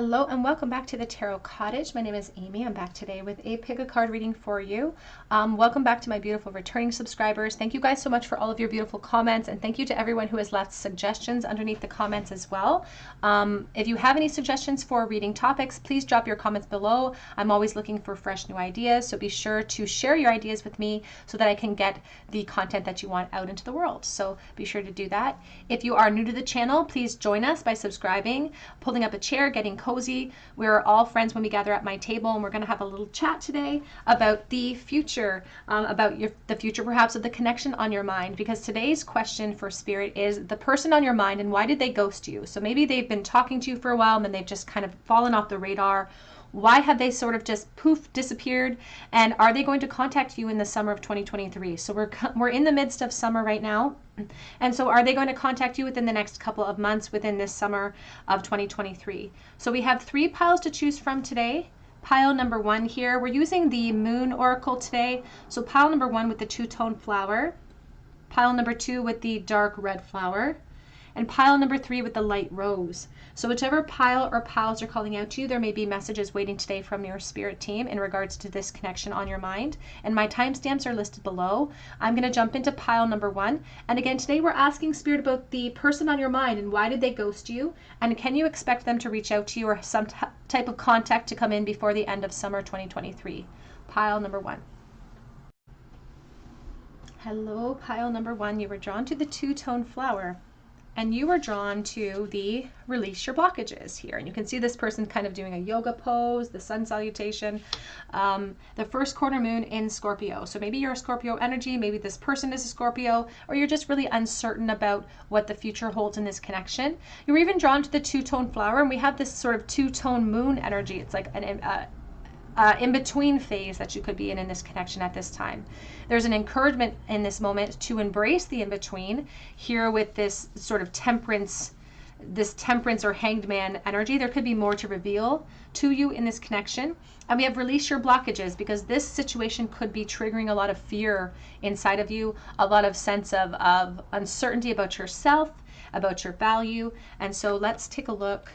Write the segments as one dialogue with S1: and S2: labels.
S1: Hello and welcome back to the Tarot Cottage. My name is Amy. I'm back today with a pick a card reading for you. Welcome back to my beautiful returning subscribers. Thank you guys so much for all of your beautiful comments, and thank you to everyone who has left suggestions underneath the comments as well. If you have any suggestions for reading topics, please drop your comments below. I'm always looking for fresh new ideas, so be sure to share your ideas with me so that I can get the content that you want out into the world. So be sure to do that. If you are new to the channel, please join us by subscribing, pulling up a chair, getting cozy. We're all friends when we gather at my table, and we're going to have a little chat today about the future, the future perhaps of the connection on your mind, because today's question for Spirit is the person on your mind and why did they ghost you? So maybe they've been talking to you for a while and then they've just kind of fallen off the radar. Why have they sort of just poof disappeared? And are they going to contact you in the summer of 2023? So we're in the midst of summer right now. And so are they going to contact you within the next couple of months within this summer of 2023? So we have 3 piles to choose from today. Pile number 1 here, we're using the Moon Oracle today. So pile number 1 with the 2-tone flower, pile number 2 with the dark red flower, and pile number 3 with the light rose. So whichever pile or piles are calling out to you, there may be messages waiting today from your spirit team in regards to this connection on your mind. And my timestamps are listed below. I'm going to jump into pile number 1. And again, today we're asking Spirit about the person on your mind and why did they ghost you? And can you expect them to reach out to you or some type of contact to come in before the end of summer 2023? Pile number 1. Hello, pile number 1. You were drawn to the 2-tone flower. And you were drawn to the release your blockages here. And you can see this person kind of doing a yoga pose, the sun salutation, the first quarter moon in Scorpio. So maybe you're a Scorpio energy, maybe this person is a Scorpio, or you're just really uncertain about what the future holds in this connection. You were even drawn to the 2-tone flower, and we have this sort of 2-tone moon energy. It's like an in-between phase that you could be in this connection at this time. There's an encouragement in this moment to embrace the in-between here with this sort of temperance or hanged man energy. There could be more to reveal to you in this connection. And we have release your blockages, because this situation could be triggering a lot of fear inside of you, a lot of sense of uncertainty about yourself, about your value. And so let's take a look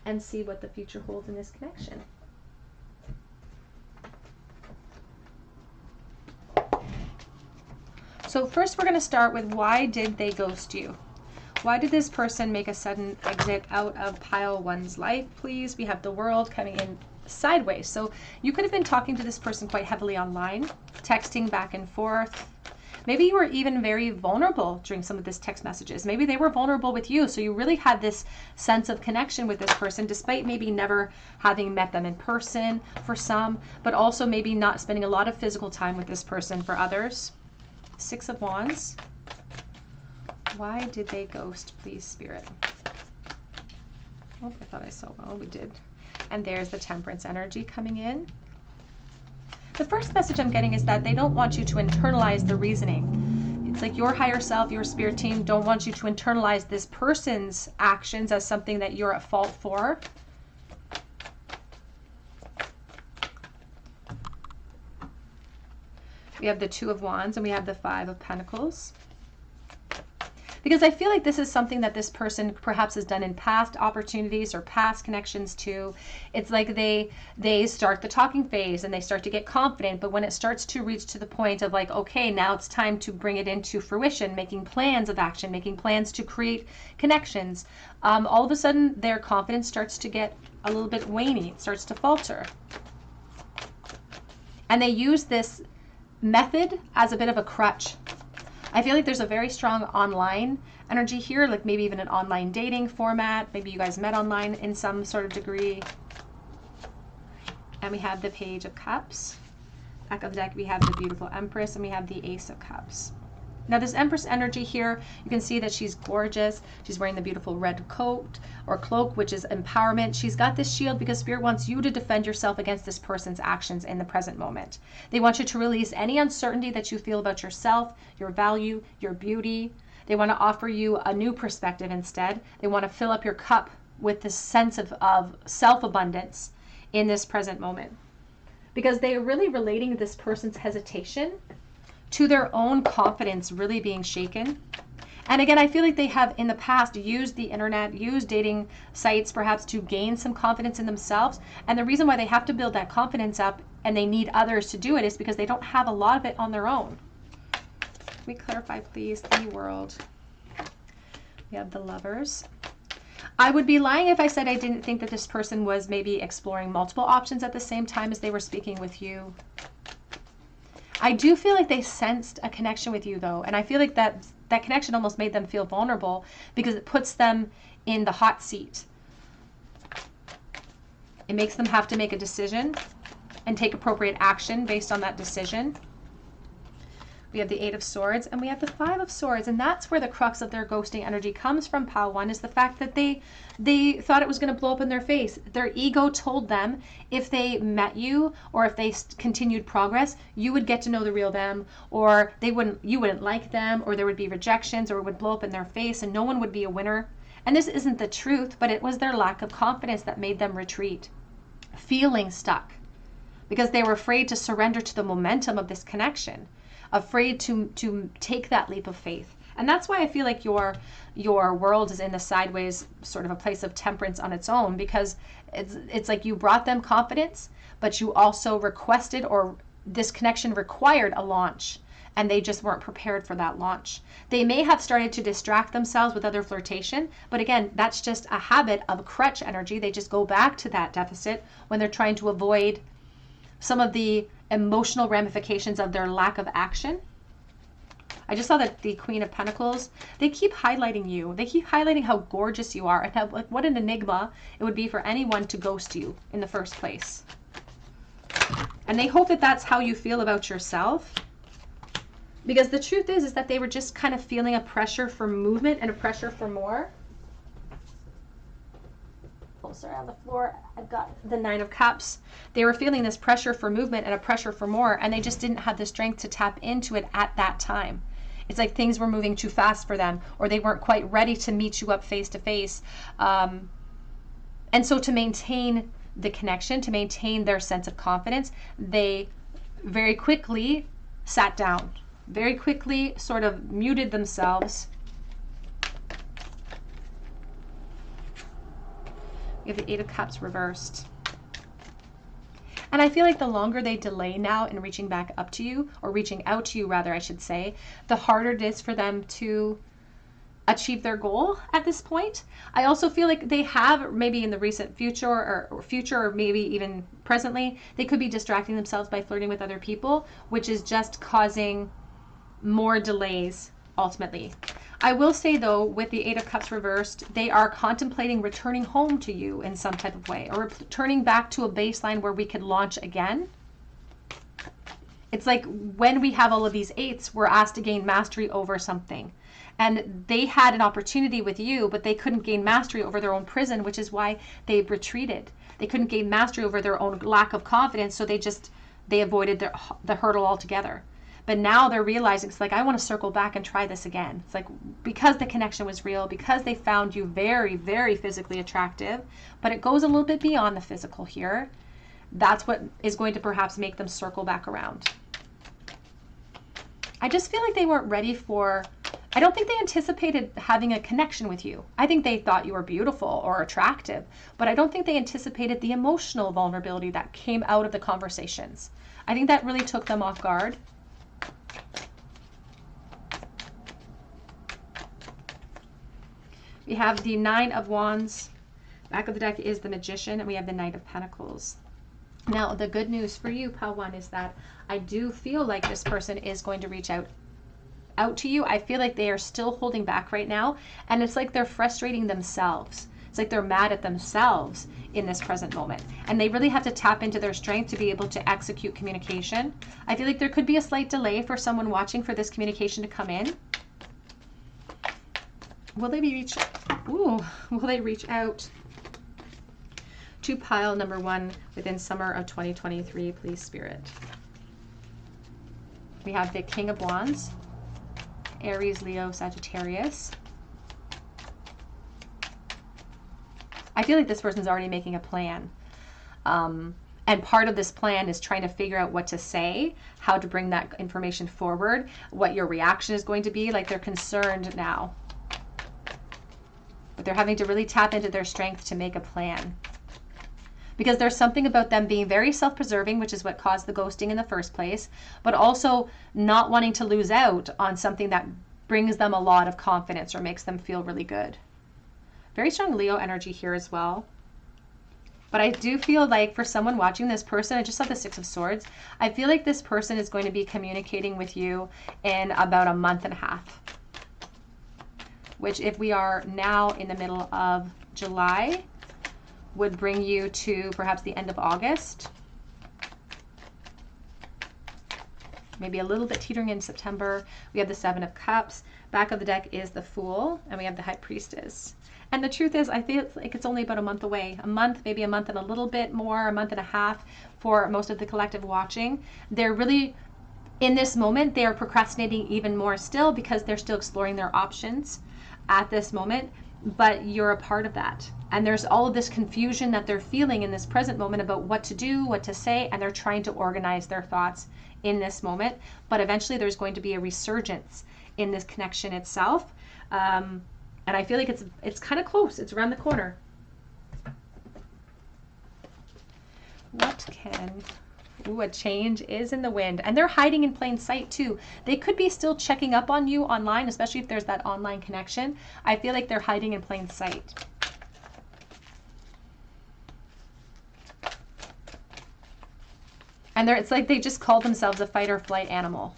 S1: and see what the future holds in this connection. So first we're going to start with, why did they ghost you? Why did this person make a sudden exit out of pile 1's life, please? We have the World coming in sideways. So you could have been talking to this person quite heavily online, texting back and forth. Maybe you were even very vulnerable during some of this text messages. Maybe they were vulnerable with you. So you really had this sense of connection with this person, despite maybe never having met them in person for some, but also maybe not spending a lot of physical time with this person for others. 6 of Wands. Why did they ghost, please, Spirit? Oh, I thought I saw, well, we did. And there's the Temperance energy coming in. The first message I'm getting is that they don't want you to internalize the reasoning. It's like your higher self, your spirit team don't want you to internalize this person's actions as something that you're at fault for. We have the 2 of Wands and we have the 5 of Pentacles. Because I feel like this is something that this person perhaps has done in past opportunities or past connections too. It's like they start the talking phase and they start to get confident, but when it starts to reach to the point of like, okay, now it's time to bring it into fruition, making plans of action, making plans to create connections, all of a sudden their confidence starts to get a little bit waney. It starts to falter. And they use this method as a bit of a crutch. I feel like there's a very strong online energy here, like maybe even an online dating format. Maybe you guys met online in some sort of degree. And we have the Page of Cups. Back of the deck, we have the beautiful Empress, and we have the Ace of Cups. Now this Empress energy here, you can see that she's gorgeous. She's wearing the beautiful red coat or cloak, which is empowerment. She's got this shield because Spirit wants you to defend yourself against this person's actions in the present moment. They want you to release any uncertainty that you feel about yourself, your value, your beauty. They want to offer you a new perspective instead. They want to fill up your cup with this sense of self-abundance in this present moment. Because they are really relating this person's hesitation to their own confidence really being shaken And again, I feel like they have in the past used the internet, used dating sites perhaps to gain some confidence in themselves. And the reason why they have to build that confidence up and they need others to do it is because they don't have a lot of it on their own. Can we clarify, please? The World. We have the Lovers. I would be lying if I said I didn't think that this person was maybe exploring multiple options at the same time as they were speaking with you. I do feel like they sensed a connection with you, though. And I feel like that connection almost made them feel vulnerable because it puts them in the hot seat. It makes them have to make a decision and take appropriate action based on that decision. We have the Eight of Swords and we have the Five of Swords. And that's where the crux of their ghosting energy comes from, Pile 1, is the fact that they thought it was going to blow up in their face. Their ego told them if they met you or if they continued progress, you would get to know the real them, or you wouldn't like them, or there would be rejections, or it would blow up in their face and no one would be a winner. And this isn't the truth, but it was their lack of confidence that made them retreat, feeling stuck, because they were afraid to surrender to the momentum of this connection, afraid to take that leap of faith. And that's why I feel like your world is in the sideways, sort of a place of temperance on its own, because it's like you brought them confidence, but you also requested, or this connection required, a launch, and they just weren't prepared for that launch. They may have started to distract themselves with other flirtation, but again, that's just a habit of crutch energy. They just go back to that deficit when they're trying to avoid some of the emotional ramifications of their lack of action. I just saw that the Queen of Pentacles, they keep highlighting you. They keep highlighting how gorgeous you are and how, like, what an enigma it would be for anyone to ghost you in the first place. And they hope that that's how you feel about yourself. Because the truth is that they were just kind of feeling a pressure for movement and a pressure for more. Oh, sorry, on the floor, I've got the Nine of Cups. They were feeling this pressure for movement and a pressure for more, and they just didn't have the strength to tap into it at that time. It's like things were moving too fast for them, or they weren't quite ready to meet you up face to face. And so to maintain the connection, to maintain their sense of confidence, they very quickly sat down, very quickly sort of muted themselves. We have the Eight of Cups reversed. And I feel like the longer they delay now in reaching back up to you, or reaching out to you rather, I should say, the harder it is for them to achieve their goal at this point. I also feel like they have, maybe in the recent future or maybe even presently, they could be distracting themselves by flirting with other people, which is just causing more delays ultimately. I will say though, with the Eight of Cups reversed, they are contemplating returning home to you in some type of way, or returning back to a baseline where we could launch again. It's like when we have all of these eights, we're asked to gain mastery over something. And they had an opportunity with you, but they couldn't gain mastery over their own prison, which is why they retreated. They couldn't gain mastery over their own lack of confidence, so they avoided the hurdle altogether. But now they're realizing, it's like, I want to circle back and try this again. It's like, because the connection was real, because they found you very, very physically attractive, but it goes a little bit beyond the physical here. That's what is going to perhaps make them circle back around. I just feel like they weren't ready for, I don't think they anticipated having a connection with you. I think they thought you were beautiful or attractive, but I don't think they anticipated the emotional vulnerability that came out of the conversations. I think that really took them off guard. We have the Nine of Wands. Back of the deck is the Magician, and we have the Knight of Pentacles. Now, the good news for you, Pile 1, is that I do feel like this person is going to reach out to you. I feel like they are still holding back right now, and it's like they're frustrating themselves. It's like they're mad at themselves in this present moment, and they really have to tap into their strength to be able to execute communication. I feel like there could be a slight delay for someone watching for this communication to come in. Will they reach out to pile number 1 within summer of 2023, please, Spirit? We have the King of Wands, Aries, Leo, Sagittarius. I feel like this person's already making a plan. And part of this plan is trying to figure out what to say, how to bring that information forward, what your reaction is going to be. Like, they're concerned now. But they're having to really tap into their strength to make a plan. Because there's something about them being very self-preserving, which is what caused the ghosting in the first place, but also not wanting to lose out on something that brings them a lot of confidence or makes them feel really good. Very strong Leo energy here as well. But I do feel like for someone watching this person, I just saw the Six of Swords. I feel like this person is going to be communicating with you in about a month and a half. Which, if we are now in the middle of July, would bring you to perhaps the end of August. Maybe a little bit teetering in September. We have the Seven of Cups. Back of the deck is the Fool, and we have the High Priestess. And the truth is, I feel like it's only about a month away. A month, maybe a month and a little bit more, a month and a half for most of the collective watching. They're really, in this moment, they are procrastinating even more still because they're still exploring their options at this moment. But you're a part of that. And there's all of this confusion that they're feeling in this present moment about what to do, what to say, and they're trying to organize their thoughts in this moment. But eventually there's going to be a resurgence in this connection itself. And I feel like it's kind of close. It's around the corner. What can... Ooh, a change is in the wind. And they're hiding in plain sight too. They could be still checking up on you online, especially if there's that online connection. I feel like they're hiding in plain sight. And it's like they just call themselves a fight or flight animal.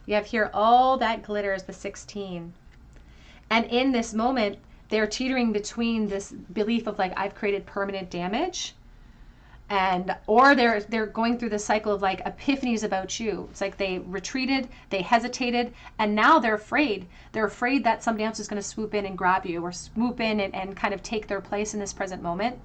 S1: You have here all that glitters, the 16. And in this moment, they're teetering between this belief of like, I've created permanent damage, or they're going through the cycle of like epiphanies about you. It's like they retreated, they hesitated, and now they're afraid. They're afraid that somebody else is going to swoop in and grab you, or swoop in and kind of take their place in this present moment.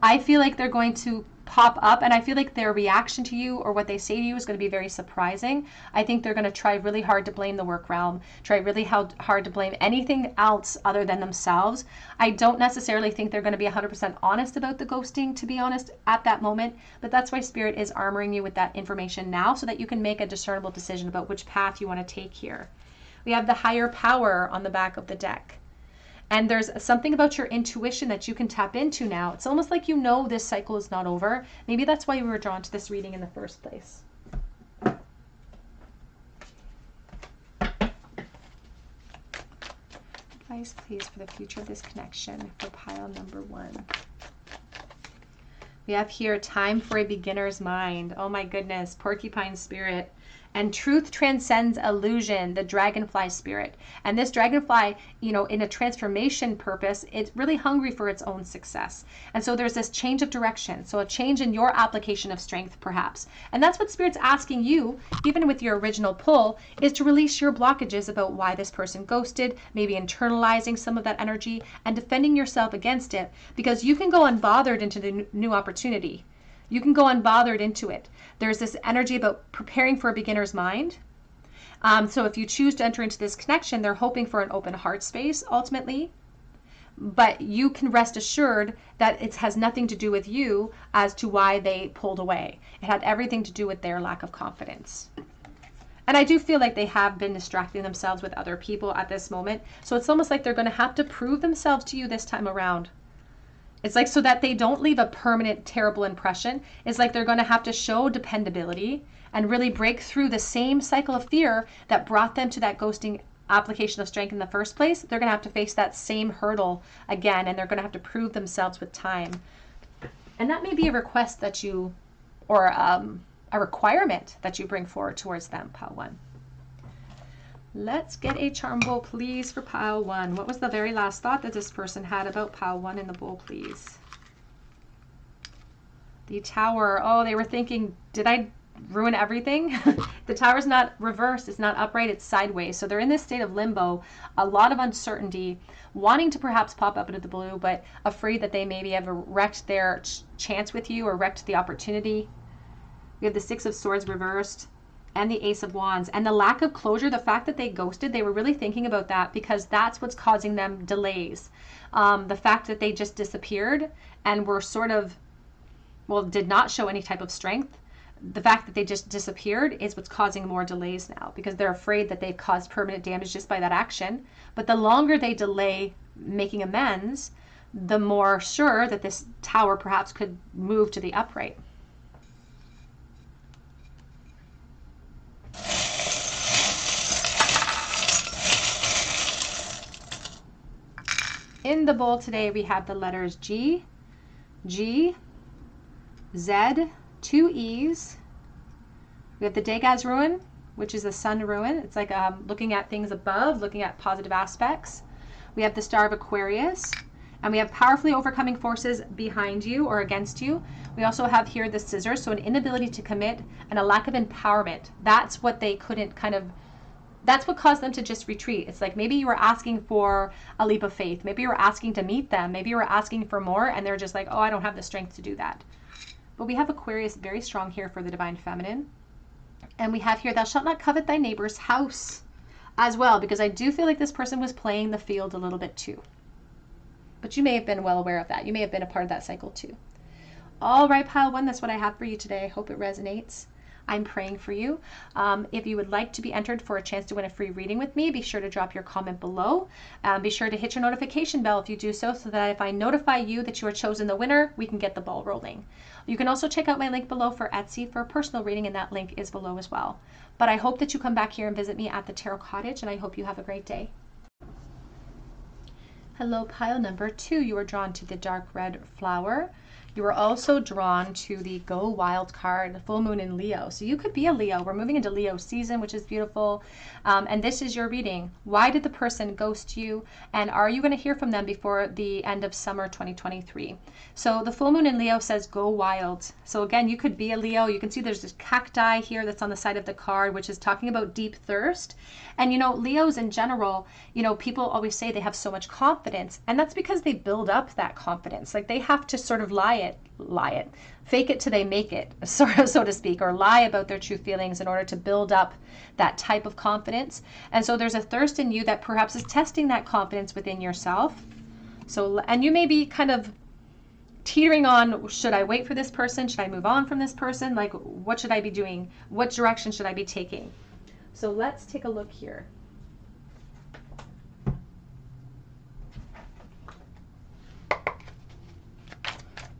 S1: I feel like they're going to pop up, and I feel like their reaction to you or what they say to you is going to be very surprising. I think they're going to try really hard to blame the work realm, try really hard to blame anything else other than themselves. I don't necessarily think they're going to be 100% honest about the ghosting, to be honest, at that moment, but that's why Spirit is armoring you with that information now so that you can make a discernible decision about which path you want to take here. We have the Higher Power on the back of the deck. And there's something about your intuition that you can tap into now. It's almost like you know this cycle is not over. Maybe that's why you were drawn to this reading in the first place. Advice, please, for the future of this connection for pile number 1. We have here time for a beginner's mind. Oh my goodness, porcupine spirit. And truth transcends illusion, the dragonfly spirit. And this dragonfly, you know, in a transformation purpose, it's really hungry for its own success. And so there's this change of direction. So a change in your application of strength, perhaps. And that's what Spirit's asking you, even with your original pull, is to release your blockages about why this person ghosted, maybe internalizing some of that energy and defending yourself against it, because you can go unbothered into the new opportunity. You can go unbothered into it. There's this energy about preparing for a beginner's mind. So if you choose to enter into this connection, they're hoping for an open heart space ultimately. But you can rest assured that it has nothing to do with you as to why they pulled away. It had everything to do with their lack of confidence. And I do feel like they have been distracting themselves with other people at this moment. So it's almost like they're going to have to prove themselves to you this time around. It's like so that they don't leave a permanent, terrible impression. It's like they're going to have to show dependability and really break through the same cycle of fear that brought them to that ghosting application of strength in the first place. They're going to have to face that same hurdle again, and they're going to have to prove themselves with time. And that may be a request that you, or a requirement that you bring forward towards them, pile 1. Let's get a charm bowl, please, for pile 1. What was the very last thought that this person had about pile 1 in the bowl, please? The Tower. Oh, they were thinking, did I ruin everything? The Tower's not reversed. It's not upright. It's sideways. So they're in this state of limbo, a lot of uncertainty, wanting to perhaps pop up into the blue, but afraid that they maybe have wrecked their chance with you or wrecked the opportunity. We have the Six of Swords reversed. and the Ace of Wands. And the lack of closure, the fact that they ghosted, they were really thinking about that because that's what's causing them delays. The fact that they just disappeared and were sort of, well, did not show any type of strength. The fact that they just disappeared is what's causing more delays now because they're afraid that they've caused permanent damage just by that action. But the longer they delay making amends, the more sure that this Tower perhaps could move to the upright. In the bowl today, we have the letters G, G, Z, 2 E's. We have the Degas Ruin, which is a sun ruin. It's like looking at things above, looking at positive aspects. We have the Star of Aquarius, and we have powerfully overcoming forces behind you or against you. We also have here the Scissors, so an inability to commit and a lack of empowerment. That's what they couldn't that's what caused them to just retreat. It's like maybe you were asking for a leap of faith. Maybe you were asking to meet them. Maybe you were asking for more, and they're just like, oh, I don't have the strength to do that. But we have Aquarius very strong here for the Divine Feminine. And we have here, thou shalt not covet thy neighbor's house as well, because I do feel like this person was playing the field a little bit too. But you may have been well aware of that. You may have been a part of that cycle too. All right, pile one, that's what I have for you today. I hope it resonates. I'm praying for you. If you would like to be entered for a chance to win a free reading with me, be sure to drop your comment below. Be sure to hit your notification bell if you do so that if I notify you that you are chosen the winner, we can get the ball rolling. You can also check out my link below for Etsy for a personal reading, and that link is below as well. But I hope that you come back here and visit me at the Tarot Cottage, and I hope you have a great day. Hello, pile number 2. You are drawn to the dark red flower. You are also drawn to the Go Wild card, full moon in Leo. So you could be a Leo. We're moving into Leo season, which is beautiful. And this is your reading. Why did the person ghost you? And are you going to hear from them before the end of summer 2023? So the full moon in Leo says go wild. So again, you could be a Leo. You can see there's this cacti here that's on the side of the card, which is talking about deep thirst. And, you know, Leos in general, you know, people always say they have so much confidence. And that's because they build up that confidence. Like they have to sort of fake it till they make it, sort of, so to speak, or lie about their true feelings in order to build up that type of confidence. And so there's a thirst in you that perhaps is testing that confidence within yourself. So, and you may be kind of teetering on, should I wait for this person? Should I move on from this person? Like, what should I be doing? What direction should I be taking? So let's take a look here.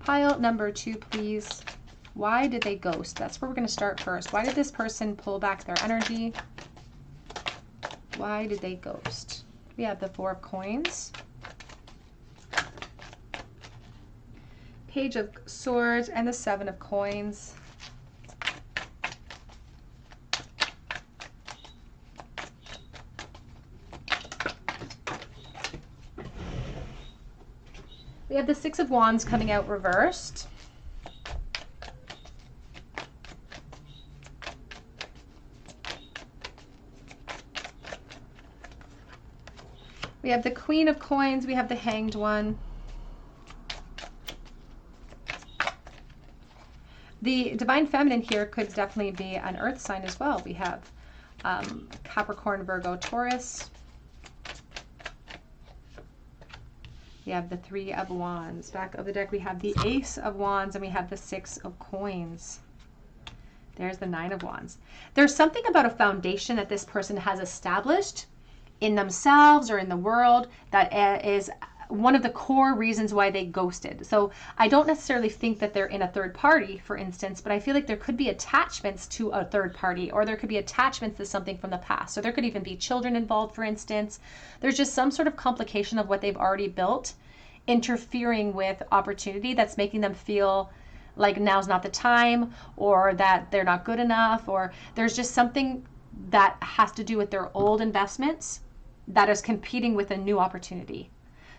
S1: Pile number 2, please. Why did they ghost? That's where we're going to start first. Why did this person pull back their energy? Why did they ghost? We have the 4 of Coins. Page of Swords and the 7 of Coins. We have the 6 of Wands coming out reversed. We have the Queen of Coins. We have the Hanged One. The Divine Feminine here could definitely be an earth sign as well. We have Capricorn, Virgo, Taurus. We have the 3 of Wands. Back of the deck, we have the Ace of Wands, and we have the 6 of Coins. There's the 9 of Wands. There's something about a foundation that this person has established in themselves or in the world that is one of the core reasons why they ghosted. So I don't necessarily think that they're in a third party, for instance, but I feel like there could be attachments to a third party, or there could be attachments to something from the past. So there could even be children involved, for instance. There's just some sort of complication of what they've already built interfering with opportunity that's making them feel like now's not the time, or that they're not good enough, or there's just something that has to do with their old investments that is competing with a new opportunity.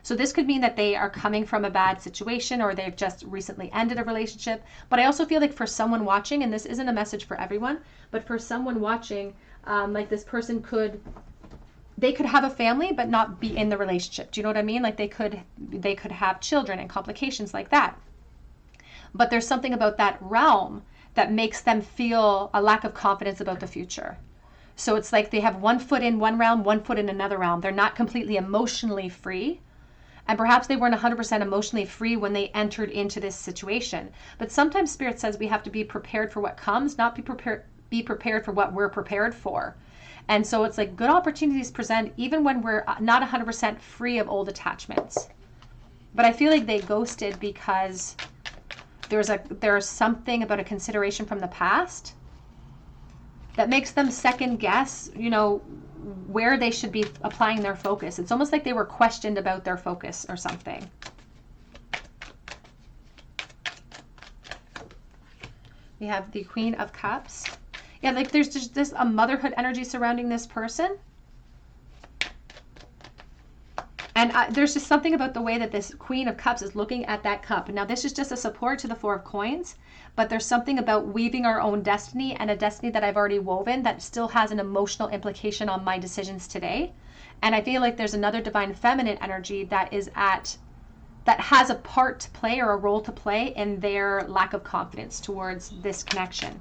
S1: So this could mean that they are coming from a bad situation, or they've just recently ended a relationship. But I also feel like for someone watching, and this isn't a message for everyone, but for someone watching, like this person could have a family but not be in the relationship. Do you know what I mean? Like they could have children and complications like that. But there's something about that realm that makes them feel a lack of confidence about the future. So it's like they have one foot in one realm, one foot in another realm. They're not completely emotionally free. And perhaps they weren't 100% emotionally free when they entered into this situation. But sometimes Spirit says we have to be prepared for what comes, not be prepared for what we're prepared for. And so it's like good opportunities present even when we're not 100% free of old attachments. But I feel like they ghosted because there's something about a consideration from the past that makes them second guess, you know, where they should be applying their focus. It's almost like they were questioned about their focus or something. We have the Queen of Cups. Yeah, like there's just this a motherhood energy surrounding this person. And there's just something about the way that this Queen of Cups is looking at that cup. Now, this is just a support to the Four of Coins, but there's something about weaving our own destiny, and a destiny that I've already woven that still has an emotional implication on my decisions today. And I feel like there's another Divine Feminine energy that has a part to play or a role to play in their lack of confidence towards this connection.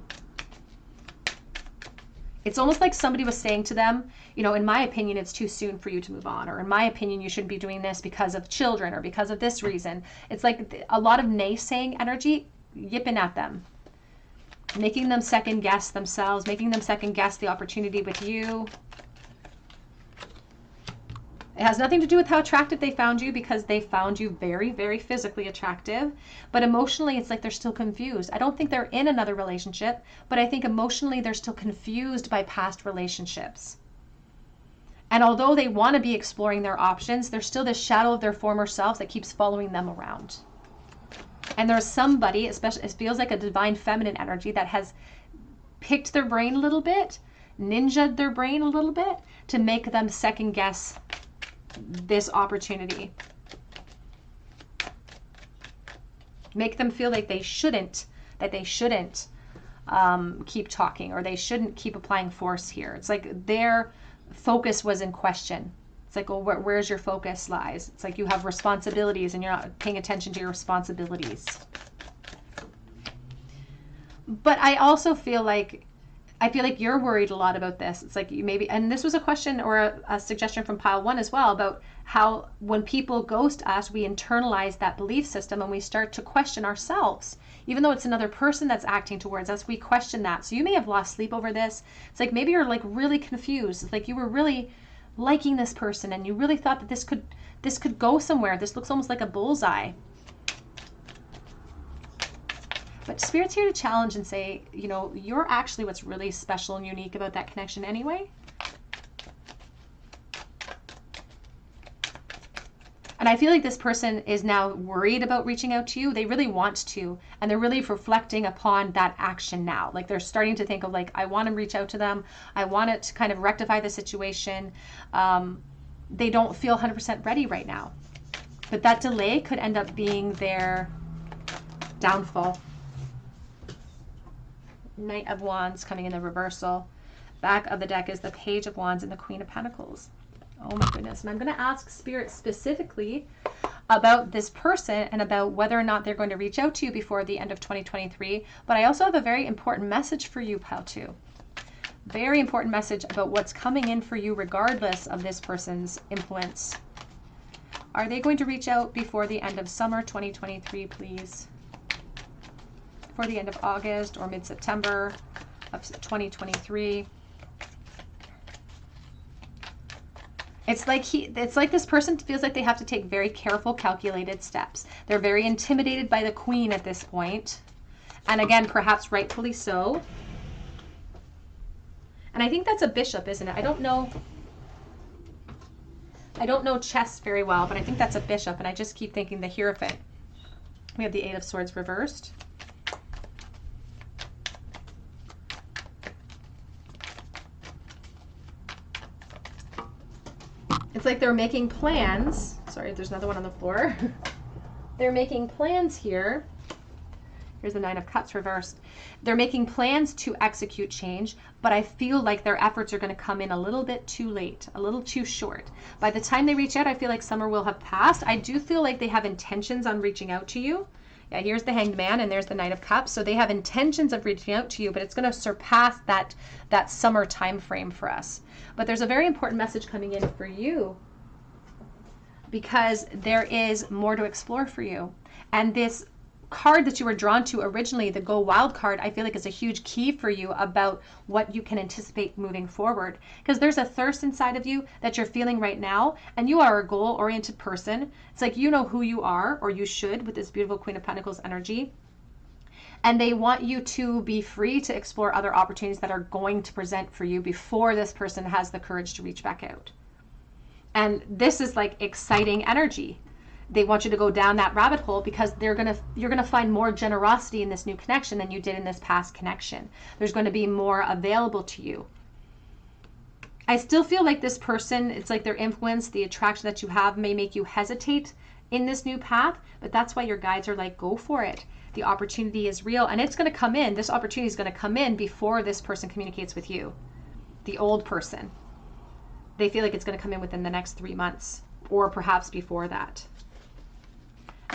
S1: It's almost like somebody was saying to them, you know, in my opinion, it's too soon for you to move on. Or in my opinion, you shouldn't be doing this because of children or because of this reason. It's like a lot of naysaying energy yipping at them, making them second guess themselves, making them second guess the opportunity with you. It has nothing to do with how attractive they found you, because they found you very, very physically attractive. But emotionally, it's like they're still confused. I don't think they're in another relationship, but I think emotionally they're still confused by past relationships. And although they want to be exploring their options, there's still this shadow of their former selves that keeps following them around. And there's somebody, especially, it feels like a Divine Feminine energy that has picked their brain a little bit, ninja'd their brain a little bit to make them second guess this opportunity. Make them feel like they shouldn't keep talking, or they shouldn't keep applying force here. It's like their focus was in question. It's like, well, where's your focus lies? It's like you have responsibilities and you're not paying attention to your responsibilities. But I also feel like you're worried a lot about this. It's like you maybe, and this was a question or a suggestion from pile 1 as well, about how when people ghost us, we internalize that belief system and we start to question ourselves. Even though it's another person that's acting towards us, we question that. So you may have lost sleep over this. It's like maybe you're like really confused. It's like you were really liking this person and you really thought that this could go somewhere. This looks almost like a bullseye. But Spirit's here to challenge and say, you know, you're actually what's really special and unique about that connection anyway. And I feel like this person is now worried about reaching out to you. They really want to, and they're really reflecting upon that action now. Like they're starting to think of like, I want to reach out to them. I want it to kind of rectify the situation. They don't feel 100% ready right now. But that delay could end up being their downfall. Knight of Wands coming in the reversal. Back of the deck is the Page of Wands and the Queen of Pentacles. Oh my goodness. And I'm going to ask Spirit specifically about this person and about whether or not they're going to reach out to you before the end of 2023. But I also have a very important message for you, Pile 2. Very important message about what's coming in for you regardless of this person's influence. Are they going to reach out before the end of summer 2023, please? For the end of August or mid-September of 2023. It's like this person feels like they have to take very careful, calculated steps. They're very intimidated by the Queen at this point. And again, perhaps rightfully so. And I think that's a bishop, isn't it? I don't know chess very well, but I think that's a bishop. And I just keep thinking the Hierophant. We have the Eight of Swords reversed. It's like they're making plans. Sorry, there's another one on the floor. They're making plans here. Here's the Nine of Cups reversed. They're making plans to execute change, but I feel like their efforts are going to come in a little bit too late, a little too short. By the time they reach out, I feel like summer will have passed. I do feel like they have intentions on reaching out to you. Yeah, here's the Hanged Man, and there's the Knight of Cups. So they have intentions of reaching out to you, but it's going to surpass that summer time frame for us. But there's a very important message coming in for you, because there is more to explore for you. And this card that you were drawn to originally, the Go Wild card, I feel like is a huge key for you about what you can anticipate moving forward. Because there's a thirst inside of you that you're feeling right now, and you are a goal-oriented person. It's like you know who you are, or you should, with this beautiful Queen of Pentacles energy. And they want you to be free to explore other opportunities that are going to present for you before this person has the courage to reach back out. And this is like exciting energy. They want you to go down that rabbit hole because you're gonna find more generosity in this new connection than you did in this past connection. There's going to be more available to you. I still feel like this person, it's like their influence, the attraction that you have may make you hesitate in this new path, but that's why your guides are like, go for it. The opportunity is real, and it's going to come in. This opportunity is going to come in before this person communicates with you, the old person. They feel like it's going to come in within the next 3 months, or perhaps before that.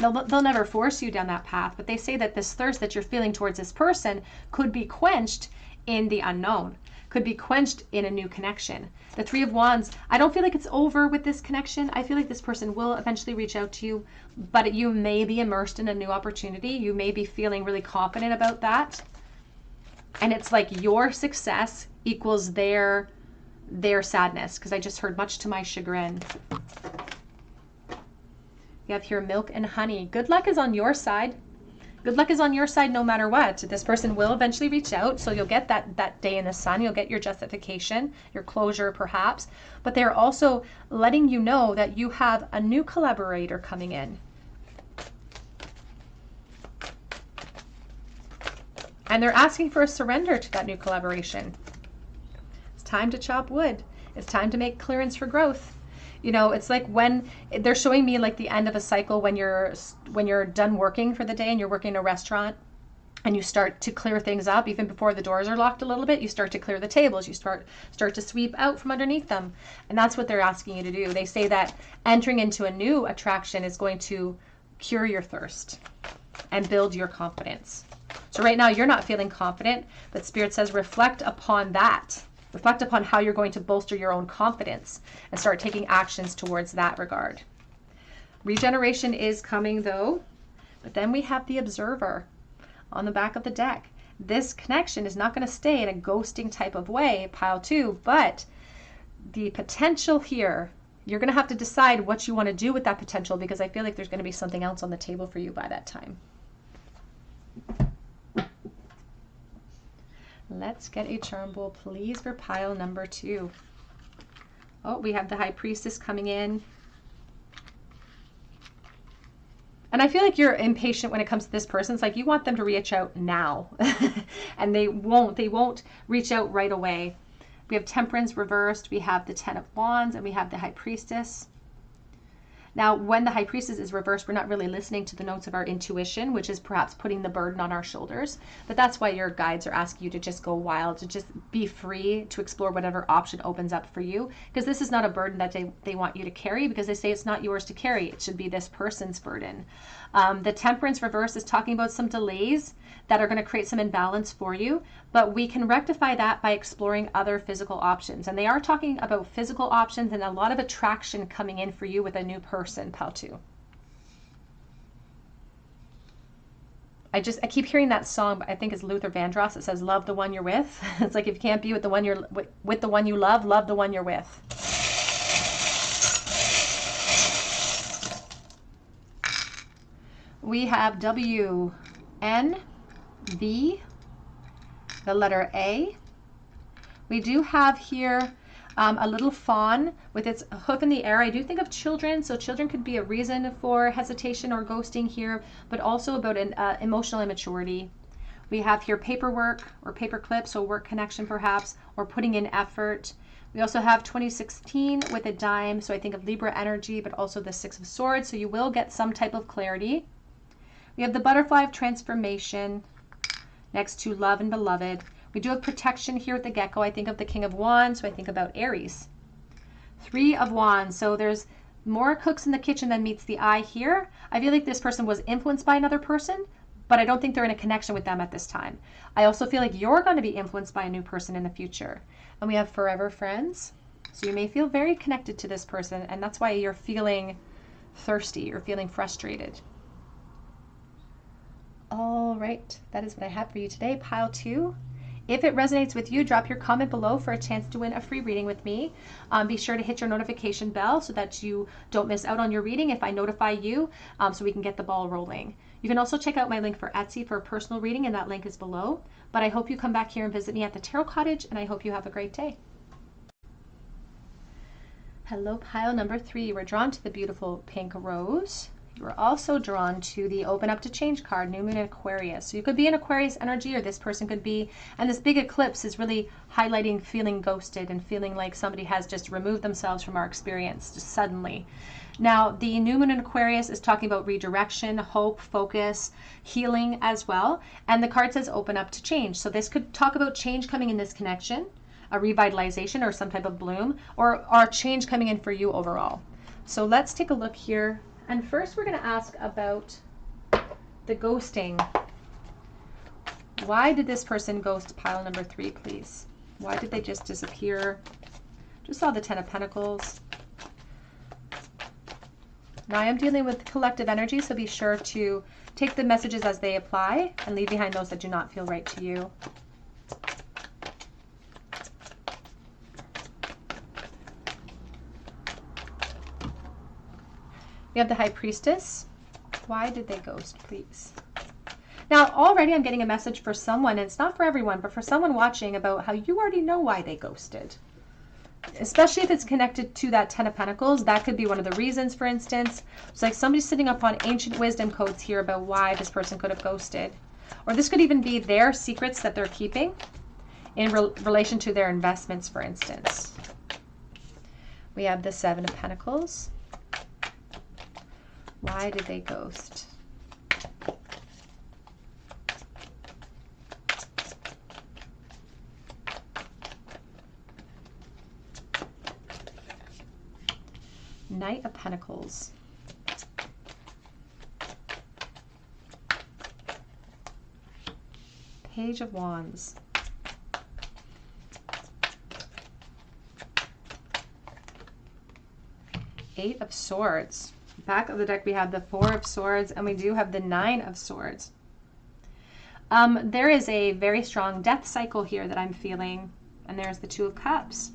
S1: They'll never force you down that path, but they say that this thirst that you're feeling towards this person could be quenched in the unknown, could be quenched in a new connection. The Three of Wands, I don't feel like it's over with this connection. I feel like this person will eventually reach out to you, but you may be immersed in a new opportunity. You may be feeling really confident about that. And it's like your success equals their sadness, because I just heard much to my chagrin. You have here milk and honey. Good luck is on your side. Good luck is on your side no matter what. This person will eventually reach out, so you'll get that day in the sun. You'll get your justification, your closure perhaps. But they're also letting you know that you have a new collaborator coming in. And they're asking for a surrender to that new collaboration. It's time to chop wood. It's time to make clearance for growth. You know, it's like when they're showing me like the end of a cycle when you're done working for the day and you're working in a restaurant and you start to clear things up even before the doors are locked a little bit. You start to clear the tables. You start to sweep out from underneath them. And that's what they're asking you to do. They say that entering into a new attraction is going to cure your thirst and build your confidence. So right now you're not feeling confident, but Spirit says reflect upon that. Reflect upon how you're going to bolster your own confidence and start taking actions towards that regard. Regeneration is coming though, but then we have the Observer on the back of the deck. This connection is not going to stay in a ghosting type of way, pile 2, but the potential here, you're going to have to decide what you want to do with that potential, because I feel like there's going to be something else on the table for you by that time. Let's get a charm bowl, please, for pile number 2. Oh, we have the High Priestess coming in. And I feel like you're impatient when it comes to this person. It's like you want them to reach out now. And they won't reach out right away. We have Temperance reversed. We have the Ten of Wands, and we have the High Priestess. Now, when the High Priestess is reversed, we're not really listening to the notes of our intuition, which is perhaps putting the burden on our shoulders. But that's why your guides are asking you to just go wild, to just be free to explore whatever option opens up for you. Because this is not a burden that they want you to carry, because they say it's not yours to carry. It should be this person's burden. The Temperance reverse is talking about some delays that are going to create some imbalance for you, but we can rectify that by exploring other physical options. And they are talking about physical options and a lot of attraction coming in for you with a new person, pile 2. I keep hearing that song, but I think it's Luther Vandross. It says, "Love the one you're with." It's like if you can't be with the one with the one you love the one you're with. We have W, N, V, the letter A. We do have here a little fawn with its hoof in the air. I do think of children, so children could be a reason for hesitation or ghosting here, but also about an emotional immaturity. We have here paperwork or paper clips, so work connection perhaps, or putting in effort. We also have 2016 with a dime, so I think of Libra energy, but also the Six of Swords, so you will get some type of clarity. We have the butterfly of transformation next to love and beloved. We do have protection here with the gecko. I think of the King of Wands, so I think about Aries. Three of Wands, so there's more cooks in the kitchen than meets the eye here. I feel like this person was influenced by another person, but I don't think they're in a connection with them at this time. I also feel like you're going to be influenced by a new person in the future. And we have forever friends. So you may feel very connected to this person, and that's why you're feeling thirsty, you're feeling frustrated. All right, that is what I have for you today, pile 2. If it resonates with you, drop your comment below for a chance to win a free reading with me. Be sure to hit your notification bell so that you don't miss out on your reading if I notify you, so we can get the ball rolling. You can also check out my link for Etsy for a personal reading, and that link is below. But I hope you come back here and visit me at the Tarot Cottage, and I hope you have a great day. Hello, pile number 3. We're drawn to the beautiful pink rose. You are also drawn to the open up to change card, new moon in Aquarius. So you could be in Aquarius energy, or this person could be, and this big eclipse is really highlighting feeling ghosted and feeling like somebody has just removed themselves from our experience just suddenly. Now, the new moon in Aquarius is talking about redirection, hope, focus, healing as well. And the card says open up to change. So this could talk about change coming in this connection, a revitalization or some type of bloom, or change coming in for you overall. So let's take a look here. And first we're going to ask about the ghosting. Why did this person ghost, pile number 3, please? Why did they just disappear? Just saw the 10 of Pentacles. Now I am dealing with collective energy, so be sure to take the messages as they apply and leave behind those that do not feel right to you. We have the High Priestess. Why did they ghost, please? Now, already I'm getting a message for someone, and it's not for everyone, but for someone watching, about how you already know why they ghosted. Especially if it's connected to that 10 of Pentacles, that could be one of the reasons, for instance. It's like somebody's sitting up on ancient wisdom codes here about why this person could have ghosted. Or this could even be their secrets that they're keeping in relation to their investments, for instance. We have the 7 of Pentacles. Why did they ghost? Knight of Pentacles. Page of Wands. Eight of Swords. Back of the deck we have the 4 of Swords, and we do have the 9 of Swords. There is a very strong death cycle here that I'm feeling, and there's the 2 of Cups.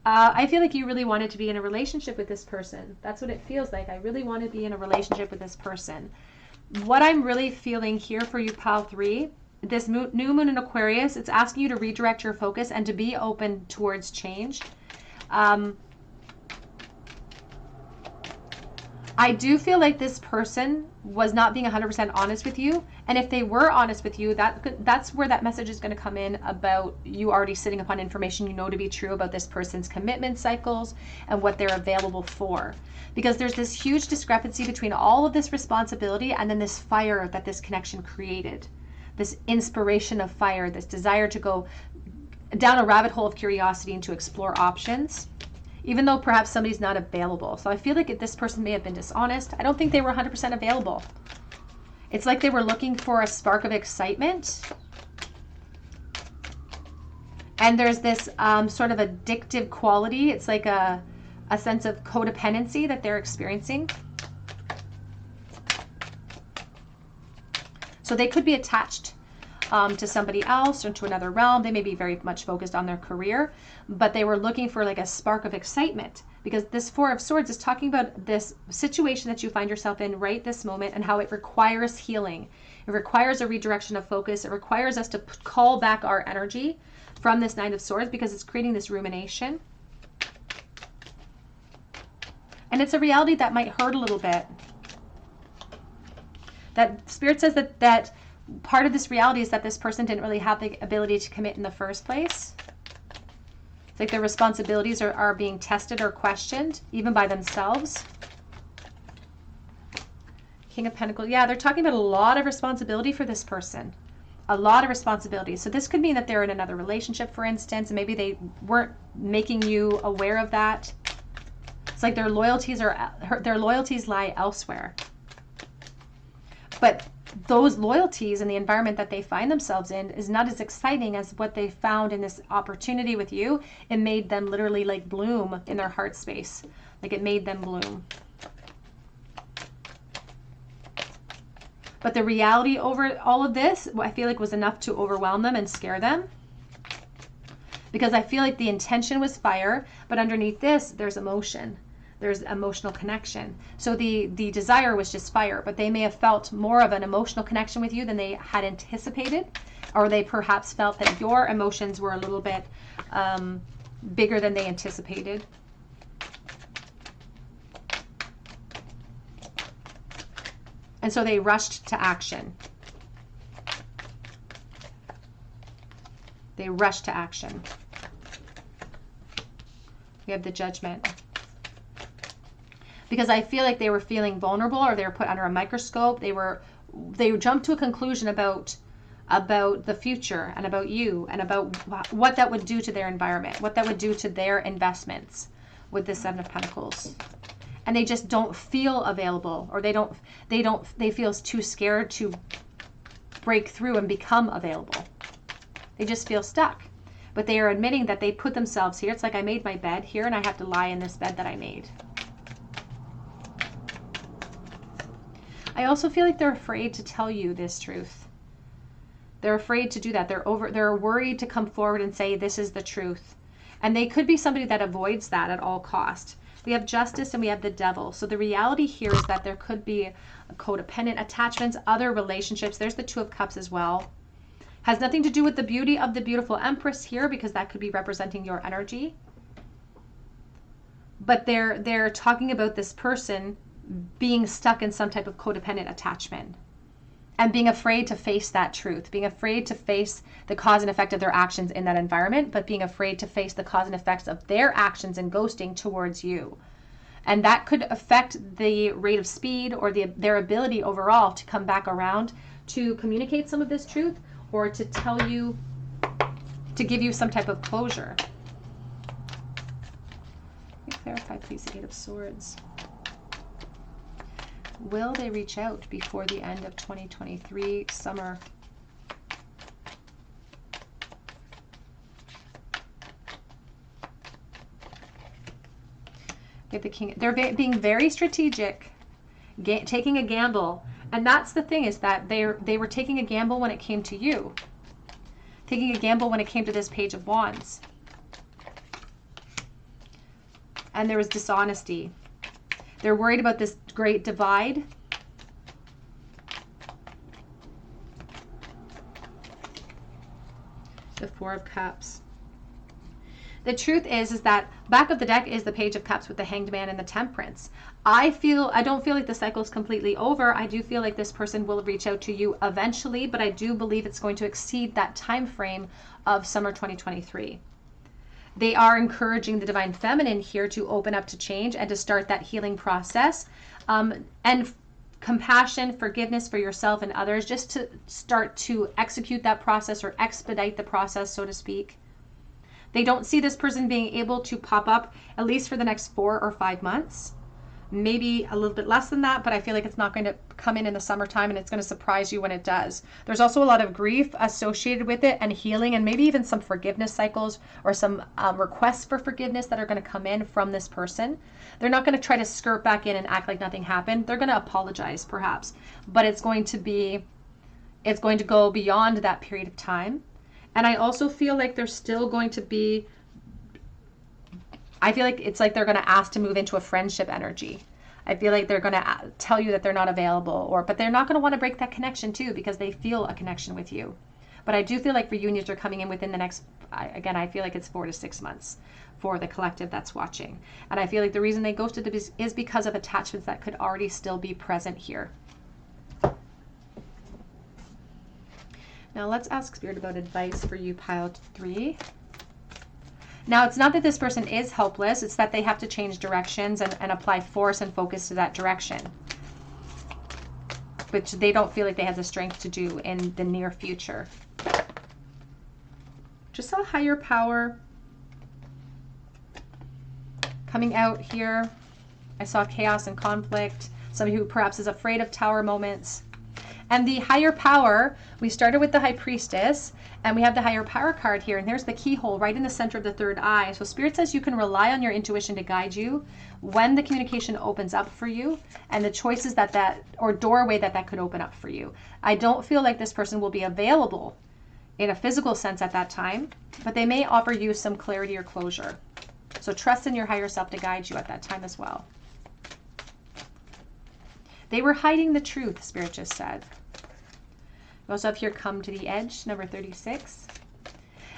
S1: I feel like you really wanted to be in a relationship with this person. That's what it feels like. I really want to be in a relationship with this person. What I'm really feeling here for you, pile 3, this new moon in Aquarius, it's asking you to redirect your focus and to be open towards change. I do feel like this person was not being 100% honest with you. And if they were honest with you, that's where that message is going to come in about you already sitting upon information you know to be true about this person's commitment cycles and what they're available for. Because there's this huge discrepancy between all of this responsibility and then this fire that this connection created. This inspiration of fire, this desire to go down a rabbit hole of curiosity and to explore options, even though perhaps somebody's not available. So I feel like this person may have been dishonest. I don't think they were 100% available. It's like they were looking for a spark of excitement. And there's this sort of addictive quality. It's like a sense of codependency that they're experiencing. So they could be attached to somebody else or to another realm. They may be very much focused on their career, but they were looking for like a spark of excitement, because this 4 of Swords is talking about this situation that you find yourself in right this moment and how it requires healing. It requires a redirection of focus. It requires us to call back our energy from this 9 of Swords, because it's creating this rumination. And it's a reality that might hurt a little bit. That Spirit says that part of this reality is that this person didn't really have the ability to commit in the first place. It's like their responsibilities are being tested or questioned, even by themselves. King of Pentacles. Yeah, they're talking about a lot of responsibility for this person. A lot of responsibility. So this could mean that they're in another relationship, for instance, and maybe they weren't making you aware of that. It's like their loyalties lie elsewhere. But those loyalties and the environment that they find themselves in is not as exciting as what they found in this opportunity with you. It made them literally like bloom in their heart space. Like it made them bloom. But the reality over all of this, I feel like, was enough to overwhelm them and scare them. Because I feel like the intention was fire, but underneath this, there's emotion. There's emotional connection. So the desire was just fire, but they may have felt more of an emotional connection with you than they had anticipated, or they perhaps felt that your emotions were a little bit bigger than they anticipated. And so they rushed to action. They rushed to action. We have the Judgment. Because I feel like they were feeling vulnerable, or they were put under a microscope. They jumped to a conclusion about the future and about you and about what that would do to their environment, what that would do to their investments with the Seven of Pentacles. And they just don't feel available, or they feel too scared to break through and become available. They just feel stuck. But they are admitting that they put themselves here. It's like, I made my bed here and I have to lie in this bed that I made. I also feel like they're afraid to tell you this truth. They're afraid to do that. They're worried to come forward and say, this is the truth. And they could be somebody that avoids that at all cost. We have Justice and we have the Devil. So the reality here is that there could be codependent attachments, other relationships. There's the Two of Cups as well. Has nothing to do with the beauty of the beautiful Empress here, because that could be representing your energy. But they're talking about this person being stuck in some type of codependent attachment and being afraid to face that truth, being afraid to face the cause and effect of their actions in that environment, but being afraid to face the cause and effects of their actions and ghosting towards you. And that could affect the rate of speed or their ability overall to come back around to communicate some of this truth, or to tell you, to give you some type of closure. Can you clarify, please, the Eight of Swords? Will they reach out before the end of 2023 summer? We have the King. They're being very strategic, taking a gamble. And that's the thing, is that they were taking a gamble when it came to you. Taking a gamble when it came to this Page of Wands. And there was dishonesty. They're worried about this great divide. The Four of Cups. The truth is that back of the deck is the Page of Cups with the Hanged Man and the Temperance. I don't feel like the cycle is completely over. I do feel like this person will reach out to you eventually, but I do believe it's going to exceed that time frame of summer 2023. They are encouraging the Divine Feminine here to open up to change and to start that healing process, and compassion, forgiveness for yourself and others, just to start to execute that process or expedite the process, so to speak. They don't see this person being able to pop up at least for the next 4 or 5 months. Maybe a little bit less than that, but I feel like it's not going to come in the summertime, and it's going to surprise you when it does. There's also a lot of grief associated with it, and healing, and maybe even some forgiveness cycles or some requests for forgiveness that are going to come in from this person. They're not going to try to skirt back in and act like nothing happened. They're going to apologize perhaps, but it's going to go beyond that period of time. And I also feel like there's still going to be, I feel like it's like they're going to ask to move into a friendship energy. I feel like they're going to tell you that they're not available, but they're not going to want to break that connection too, because they feel a connection with you. But I do feel like reunions are coming in within the next, again, I feel like it's 4 to 6 months for the collective that's watching. And I feel like the reason they ghosted is because of attachments that could already still be present here. Now let's ask Spirit about advice for you, pile 3. Now, it's not that this person is hopeless. It's that they have to change directions and apply force and focus to that direction, which they don't feel like they have the strength to do in the near future. Just a higher power coming out here. I saw chaos and conflict, somebody who perhaps is afraid of tower moments. And the higher power, we started with the High Priestess, and we have the higher power card here, and there's the keyhole right in the center of the third eye. So Spirit says you can rely on your intuition to guide you when the communication opens up for you, and the choices or doorway that could open up for you. I don't feel like this person will be available in a physical sense at that time, but they may offer you some clarity or closure. So trust in your higher self to guide you at that time as well. They were hiding the truth, Spirit just said. We also have here, come to the edge, number 36.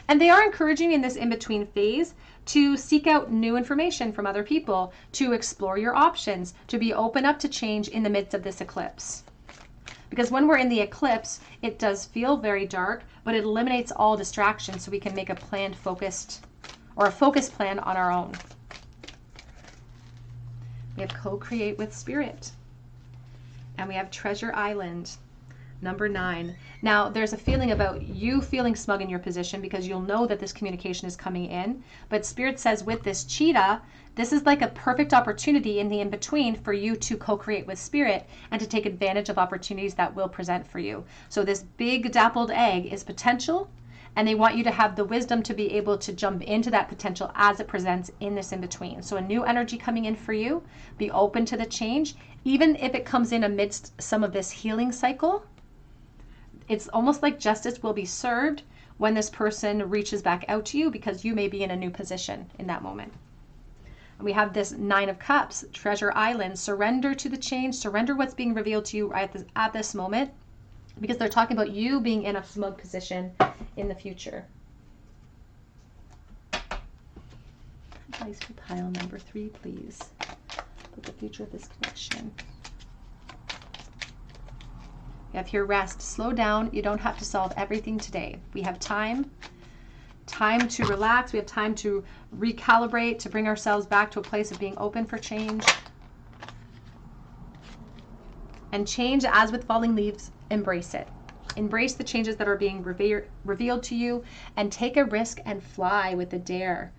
S1: And they are encouraging in this in-between phase to seek out new information from other people, to explore your options, to be open up to change in the midst of this eclipse. Because when we're in the eclipse, it does feel very dark, but it eliminates all distractions so we can make a planned, focused, or a focused plan on our own. We have co-create with Spirit. And we have Treasure Island, number 9. Now, there's a feeling about you feeling smug in your position because you'll know that this communication is coming in. But Spirit says with this cheetah, this is like a perfect opportunity in the in-between for you to co-create with Spirit and to take advantage of opportunities that will present for you. So this big dappled egg is potential, and they want you to have the wisdom to be able to jump into that potential as it presents in this in-between. So a new energy coming in for you. Be open to the change. Even if it comes in amidst some of this healing cycle, it's almost like justice will be served when this person reaches back out to you, because you may be in a new position in that moment. And we have this 9 of Cups, Treasure Island. Surrender to the change. Surrender what's being revealed to you at this moment, because they're talking about you being in a smug position in the future. Advice for pile number 3, please. With the future of this connection. We have here rest. Slow down. You don't have to solve everything today. We have time to relax. We have time to recalibrate, to bring ourselves back to a place of being open for change. And change, as with falling leaves, embrace it. Embrace the changes that are being revealed to you, and take a risk and fly with a dare.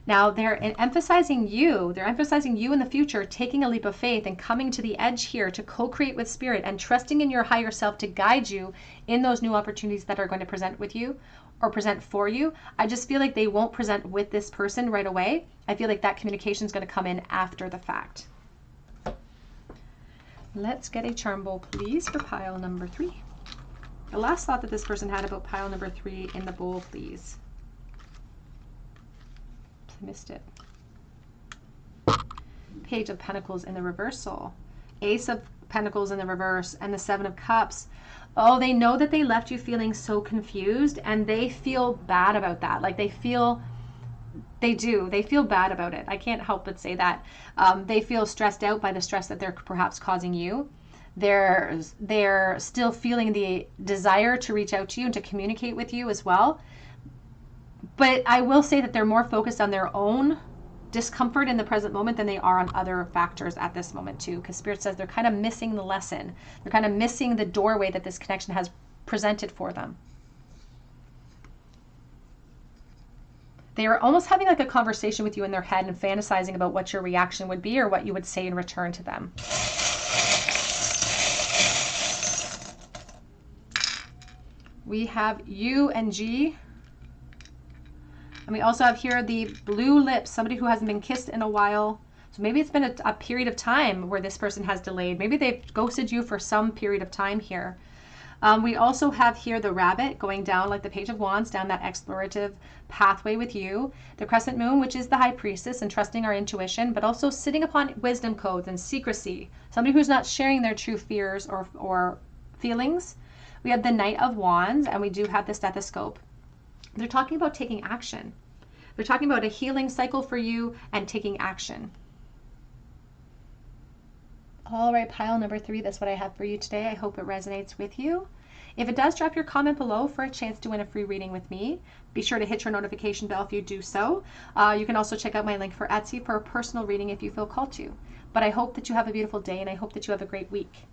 S1: Now, they're emphasizing you. They're emphasizing you in the future, taking a leap of faith and coming to the edge here to co-create with Spirit and trusting in your higher self to guide you in those new opportunities that are going to present with you or present for you. I just feel like they won't present with this person right away. I feel like that communication is going to come in after the fact. Let's get a charm bowl, please, for pile number 3. The last thought that this person had about pile number 3 in the bowl, please. I missed it. Page of Pentacles in the reversal. Ace of Pentacles in the reverse, and the 7 of Cups. Oh, they know that they left you feeling so confused, and they feel bad about that. Like they feel bad about it. I can't help but say that. They feel stressed out by the stress that they're perhaps causing you. They're still feeling the desire to reach out to you and to communicate with you as well. But I will say that they're more focused on their own discomfort in the present moment than they are on other factors at this moment too, because Spirit says they're kind of missing the lesson. They're kind of missing the doorway that this connection has presented for them. They are almost having like a conversation with you in their head and fantasizing about what your reaction would be or what you would say in return to them. We have U and G. And we also have here the blue lips, somebody who hasn't been kissed in a while. So maybe it's been a period of time where this person has delayed. Maybe they've ghosted you for some period of time here. We also have here the rabbit going down like the Page of Wands, down that explorative pathway with you. The crescent moon, which is the High Priestess and trusting our intuition, but also sitting upon wisdom codes and secrecy. Somebody who's not sharing their true fears or feelings. We have the Knight of Wands, and we do have the stethoscope. They're talking about taking action. They're talking about a healing cycle for you and taking action. All right, pile number 3, that's what I have for you today. I hope it resonates with you. If it does, drop your comment below for a chance to win a free reading with me. Be sure to hit your notification bell if you do so. You can also check out my link for Etsy for a personal reading if you feel called to. But I hope that you have a beautiful day, and I hope that you have a great week.